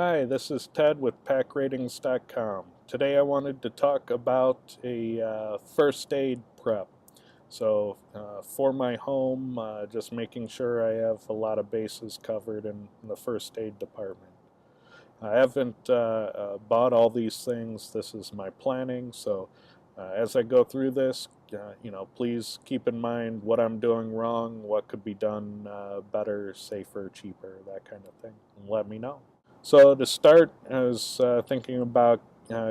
Hi, this is Ted with PackRatings.com. Today I wanted to talk about a first aid prep. For my home, just making sure I have a lot of bases covered in the first aid department. I haven't bought all these things. This is my planning. As I go through this, please keep in mind what I'm doing wrong, what could be done better, safer, cheaper, that kind of thing. And let me know. So to start, I was thinking about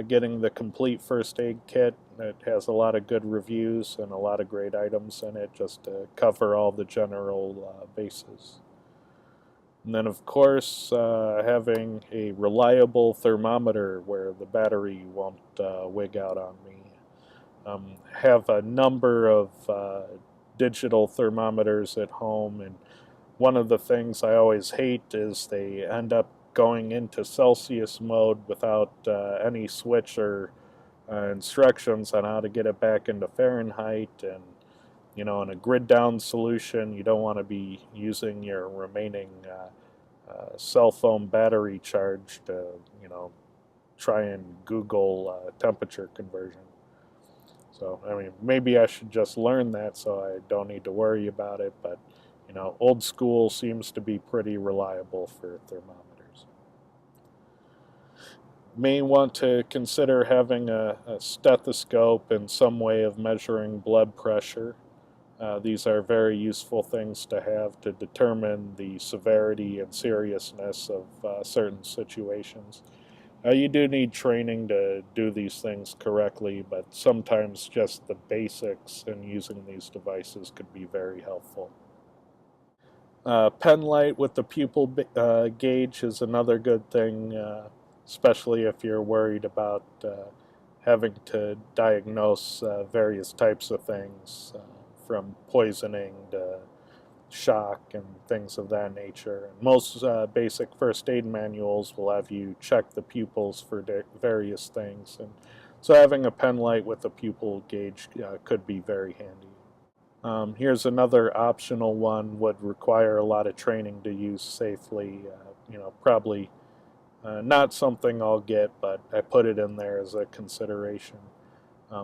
getting the complete first aid kit. It has a lot of good reviews and a lot of great items in it just to cover all the general bases. And then, of course, having a reliable thermometer where the battery won't wig out on me. Have a number of digital thermometers at home, and one of the things I always hate is they end up going into Celsius mode without any switch or instructions on how to get it back into Fahrenheit. And in a grid down solution, you don't want to be using your remaining cell phone battery charge to try and Google temperature conversion. So I mean, maybe I should just learn that so I don't need to worry about it. But old school seems to be pretty reliable for thermometers. May want to consider having a stethoscope and some way of measuring blood pressure. These are very useful things to have to determine the severity and seriousness of certain situations. You do need training to do these things correctly, but sometimes just the basics in using these devices could be very helpful. Pen light with the pupil gauge is another good thing, especially if you're worried about having to diagnose various types of things, from poisoning to shock and things of that nature. And most basic first aid manuals will have you check the pupils for various things, and so having a pen light with a pupil gauge could be very handy. Here's another optional one, would require a lot of training to use safely. Probably not something I'll get, but I put it in there as a consideration.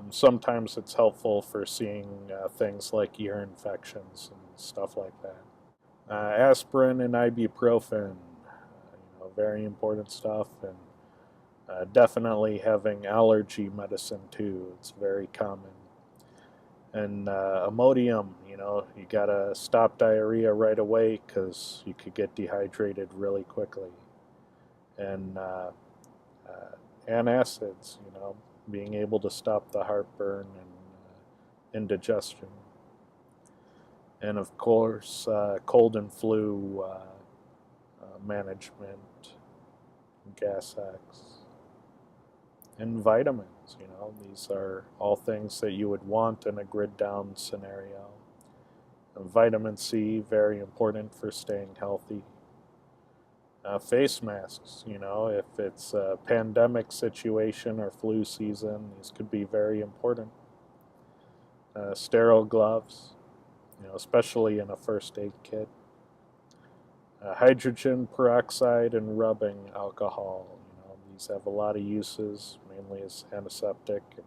Sometimes it's helpful for seeing things like ear infections and stuff like that. Aspirin and ibuprofen, very important stuff, and definitely having allergy medicine too. It's very common. And Imodium, you gotta stop diarrhea right away because you could get dehydrated really quickly. And antacids, being able to stop the heartburn and indigestion. And of course, cold and flu management, Gas-X, and vitamins. These are all things that you would want in a grid down scenario. And vitamin C, very important for staying healthy. Face masks, if it's a pandemic situation or flu season, these could be very important. Sterile gloves, especially in a first aid kit. Hydrogen peroxide and rubbing alcohol. These have a lot of uses, mainly as antiseptic and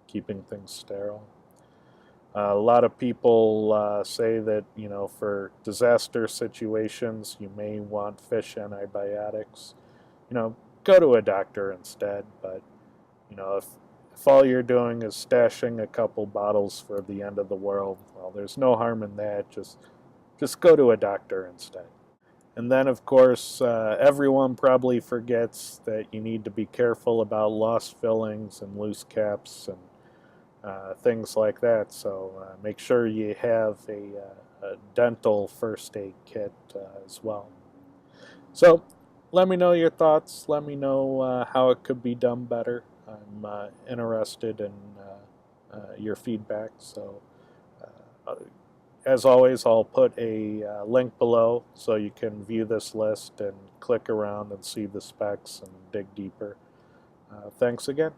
keeping things sterile. A lot of people say that, for disaster situations, you may want fish antibiotics. Go to a doctor instead. But, if all you're doing is stashing a couple bottles for the end of the world, well, there's no harm in that. Just go to a doctor instead. And then, of course, everyone probably forgets that you need to be careful about lost fillings and loose caps and things like that. So make sure you have a dental first aid kit as well. So let me know your thoughts. Let me know how it could be done better. I'm interested in your feedback. So as always, I'll put a link below so you can view this list and click around and see the specs and dig deeper. Thanks again.